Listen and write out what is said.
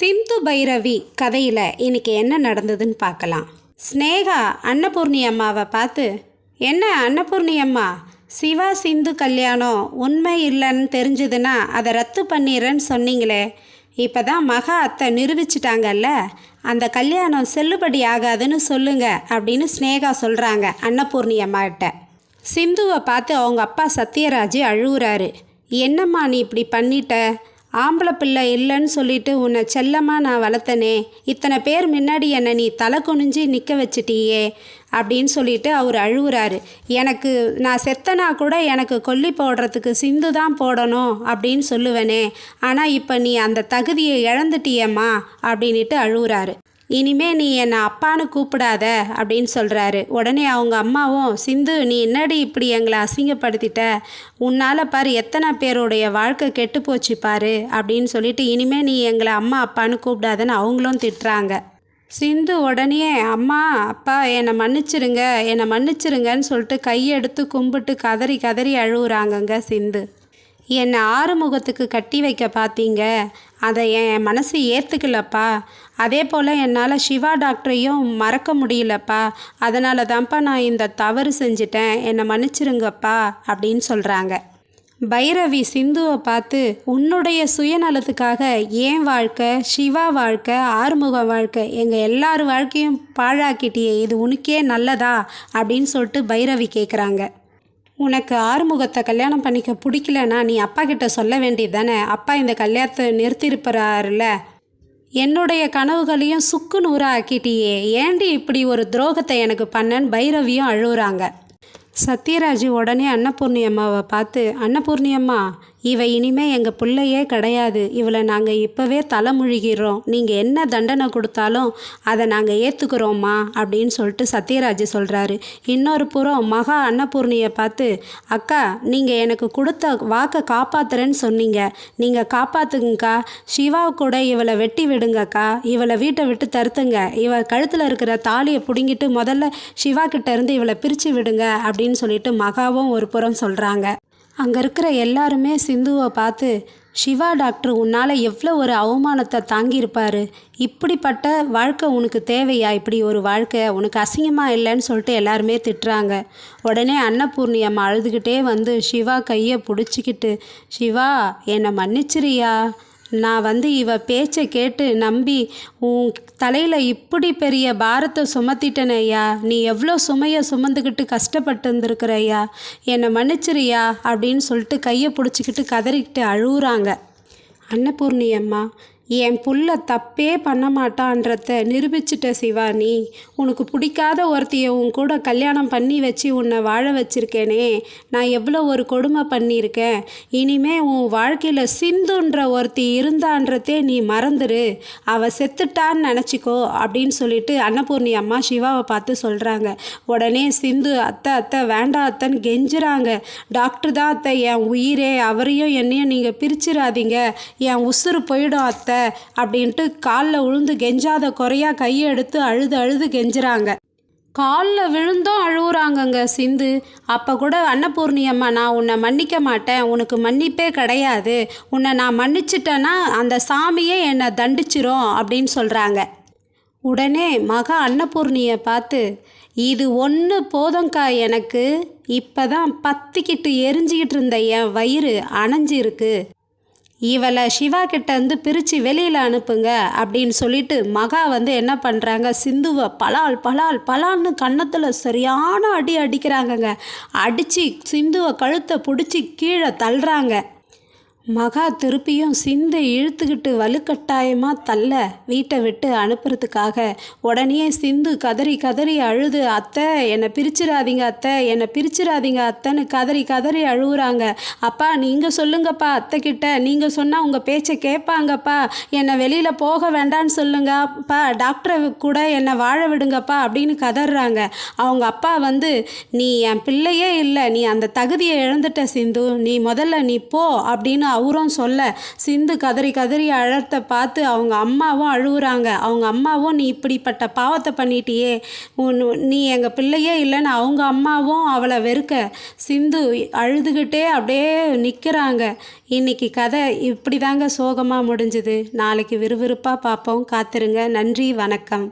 சிந்து பைரவி கதையில் இன்னைக்கு என்ன நடந்ததுன்னு பார்க்கலாம். ஸ்னேகா அன்னபூர்ணி அம்மாவை பார்த்து, என்ன அன்னபூர்ணி அம்மா, சிவா சிந்து கல்யாணம் உண்மை இல்லைன்னு தெரிஞ்சதுன்னா அதை ரத்து பண்ணிடுறேன்னு சொன்னீங்களே, இப்போ தான் மகா அத்தை நிரூபிச்சிட்டாங்கல்ல, அந்த கல்யாணம் செல்லுபடி ஆகாதுன்னு சொல்லுங்க அப்படின்னு ஸ்னேகா சொல்கிறாங்க அன்னபூர்ணி அம்மாகிட்ட. சிந்துவை பார்த்து அவங்க அப்பா சத்யராஜ் அழுகுறாரு. என்னம்மா நீ இப்படி பண்ணிட்ட, ஆம்பளை பிள்ளை இல்லைன்னு சொல்லிட்டு உன்னை செல்லமாக நான் வளர்த்தனே, இத்தனை பேர் முன்னாடி என்னை நீ தலை குனிஞ்சு நிற்க வச்சிட்டியே அப்படின்னு சொல்லிட்டு அவர் அழுகுறாரு. நான் செத்தனா கூட எனக்கு கொல்லி போடுறதுக்கு சிந்து தான் போடணும் அப்படின்னு சொல்லுவேனே, ஆனால் இப்போ நீ அந்த தகுதியை இழந்துட்டியம்மா அப்படின்ட்டு அழுகுறாரு. இனிமே நீ என்னை அப்பான்னு கூப்பிடாத அப்படின்னு சொல்கிறாரு. உடனே அவங்க அம்மாவும், சிந்து நீ என்னடி இப்படி எங்களை அசிங்கப்படுத்திட்ட, உன்னால் பாரு எத்தனை பேருடைய வாழ்க்கை கெட்டு போச்சு பாரு அப்படின்னு சொல்லிட்டு இனிமேல் நீ எங்களை அம்மா அப்பான்னு கூப்பிடாதன்னு அவங்களும் திட்டுறாங்க. சிந்து உடனே அம்மா அப்பா என்னை மன்னிச்சிருங்கன்னு சொல்லிட்டு கையெடுத்து கும்பிட்டு கதறி கதறி அழுகுறாங்கங்க சிந்து. என்னை ஆறுமுகத்துக்கு கட்டி வைக்க பார்த்தீங்க, அதை என் மனசு ஏற்றுக்கலப்பா. அதே போல் என்னால் சிவா டாக்டரையும் மறக்க முடியலப்பா, அதனால தான்ப்பா நான் இந்த தவறு செஞ்சிட்டேன், என்னை மன்னிச்சிருங்கப்பா அப்படின்னு சொல்கிறாங்க. பைரவி சிந்துவை பார்த்து, உன்னுடைய சுயநலத்துக்காக என் வாழ்க்கை, சிவா வாழ்க்கை, ஆறுமுக வாழ்க்கை, எங்கள் எல்லார் வாழ்க்கையும் பாழாக்கிட்டியே, இது உனக்கே நல்லதா அப்படின்னு சொல்லிட்டு பைரவி கேட்குறாங்க. உனக்கு ஆறுமுகத்தை கல்யாணம் பண்ணிக்க பிடிக்கலன்னா நீ அப்பா கிட்ட சொல்ல வேண்டியது தானே, அப்பா இந்த கல்யாணத்தை நிறுத்தியிருப்பாருல்ல, என்னுடைய கனவுகளையும் சுக்கு நூறாக ஆக்கிட்டியே, ஏண்டி இப்படி ஒரு துரோகத்தை எனக்கு பண்ணன்னு பைரவியும் அழுகுறாங்க. சத்யராஜ் உடனே அன்னபூர்ணி அம்மாவை பார்த்து, அன்னபூர்ணி அம்மா, இவ இனிமே எங்கள் பிள்ளையே கிடையாது, இவளை நாங்கள் இப்போவே தலைமுழுகிறோம், நீங்கள் என்ன தண்டனை கொடுத்தாலும் அதை நாங்கள் ஏற்றுக்கிறோம்மா அப்படின்னு சொல்லிட்டு சத்யராஜ் சொல்கிறாரு. இன்னொரு புறம் மகா அன்னபூர்ணியை பார்த்து, அக்கா நீங்கள் எனக்கு கொடுத்த வாக்கை காப்பாற்றுறேன்னு சொன்னீங்க, நீங்கள் காப்பாற்றுங்கக்கா, சிவா கூட இவளை வெட்டி விடுங்கக்கா, இவளை வீட்டை விட்டு தருத்துங்க, இவள் கழுத்தில் இருக்கிற தாலியை பிடுங்கிட்டு முதல்ல சிவா கிட்ட இருந்து இவளை பிரித்து விடுங்க அப்படின்னு சொல்லிட்டு மகாவும் ஒரு புறம் சொல்கிறாங்க. அங்கே இருக்கிற எல்லாருமே சிந்துவை பார்த்து, சிவா டாக்டர் உன்னால் எவ்வளோ ஒரு அவமானத்தை தாங்கியிருப்பார், இப்படிப்பட்ட வாழ்க்கை உனக்கு தேவையா, இப்படி ஒரு வாழ்க்கை உனக்கு அசிங்கமாக இல்லைன்னு சொல்லிட்டு எல்லாருமே திட்டுறாங்க. உடனே அன்னபூர்ணி அம்மா அழுதுகிட்டே வந்து சிவா கையை பிடிச்சிக்கிட்டு, சிவா என்னை மன்னிச்சிரியா, நான் இவ பேச்சை கேட்டு நம்பி உன் தலையில் இப்படி பெரிய பாரத்தை சுமத்திட்டேன் ஐயா, நீ எவ்வளோ சுமையை சுமந்துக்கிட்டு கஷ்டப்பட்டு இருந்திருக்கிற ஐயா, என்னை மன்னிச்சிரியா அப்படின்னு சொல்லிட்டு கையை பிடிச்சிக்கிட்டு கதறிக்கிட்டு அழுகுறாங்க. அன்னபூர்ணி அம்மா, என் புள்ள தப்பே பண்ண மாட்டான்றத நிரூபிச்சிட்ட சிவா, நீ உனக்கு பிடிக்காத ஒருத்தியை உன் கூட கல்யாணம் பண்ணி வச்சு உன்னை வாழ வச்சிருக்கேனே, நான் எவ்வளோ ஒரு கொடுமை பண்ணியிருக்கேன், இனிமே உன் வாழ்க்கையில் சிந்துன்ற ஒருத்தி இருந்தான்றதே நீ மறந்துரு, அவள் செத்துட்டான்னு நினச்சிக்கோ அப்படின்னு சொல்லிட்டு அன்னபூர்ணி அம்மா சிவாவை பார்த்து சொல்கிறாங்க. உடனே சிந்து அத்தை அத்தை வேண்டாம் அத்தைன்னு கெஞ்சுறாங்க. டாக்டர் தான் அத்தை என் உயிரே, அவரையும் என்னையும் நீங்கள் பிரிச்சிடாதீங்க, என் உசுறு போயிடும் அத்தை அப்படின்ட்டு காலில் விழுந்து கெஞ்சாத குறையா கையை எடுத்து அழுது அழுது கெஞ்சுறாங்க. காலில் விழுந்தும் அழுகுறாங்கங்க சிந்து. அப்போ கூட அன்னபூர்ணி அம்மா, நான் உன்னை மன்னிக்க மாட்டேன், உனக்கு மன்னிப்பே கிடையாது, உன்னை நான் மன்னிச்சிட்டேன்னா அந்த சாமியே என்னை தண்டிச்சிரும் அப்படின்னு சொல்கிறாங்க. உடனே மகா அன்னபூர்ணியை பார்த்து, இது ஒன்று போதும்க்கா, எனக்கு இப்போ தான் பத்திக்கிட்டு எரிஞ்சிக்கிட்டு இருந்த என் வயிறு அணைஞ்சிருக்கு, இவளை சிவா கிட்டேருந்து பிரித்து வெளியில் அனுப்புங்க அப்படின்னு சொல்லிட்டு மகா என்ன பண்ணுறாங்க, சிந்துவை பலால் பலால் பலான்னு கன்னத்தில் சரியான அடி அடிக்கிறாங்கங்க. அடித்து சிந்துவை கழுத்தை பிடிச்சி கீழே தள்ளுறாங்க. மகா திருப்பியும் சிந்து இழுத்துக்கிட்டு வலுக்கட்டாயமாக தள்ள வீட்டை விட்டு அனுப்புறதுக்காக உடனே சிந்து கதறி கதறி அழுது, அத்தை என்னை பிரிச்சிடாதீங்க அத்தை, என்னை பிரிச்சிடாதீங்க அத்தைன்னு கதறி கதறி அழுகுறாங்க. அப்பா நீங்கள் சொல்லுங்கப்பா அத்தைக்கிட்ட, நீங்கள் சொன்னால் உங்கள் பேச்சை கேட்பாங்கப்பா, என்னை வெளியில் போக வேண்டான்னு சொல்லுங்கப்பா, டாக்டரை கூட என்னை வாழ விடுங்கப்பா அப்படின்னு கதறாங்க. அவங்க அப்பா நீ என் பிள்ளையே இல்லை, நீ அந்த தகுதியை இழந்துட்ட சிந்து, நீ முதல்ல நீ போ அப்படின்னு அவரும் சொல்ல சிந்து கதறி கதறி அழறத பார்த்து அவங்க அம்மாவும் அழுகுறாங்க. அவங்க அம்மாவும் நீ இப்படிப்பட்ட பாவத்தை பண்ணிட்டியே, நீ எங்கள் பிள்ளையே இல்லைன்னு அவங்க அம்மாவும் அவளை வெறுக்க சிந்து அழுதுகிட்டே அப்படியே நிற்கிறாங்க. இன்னைக்கு கதை இப்படி தாங்க சோகமாக முடிஞ்சுது. நாளைக்கு விறுவிறுப்பாக பார்ப்போம். காத்திருங்க. நன்றி, வணக்கம்.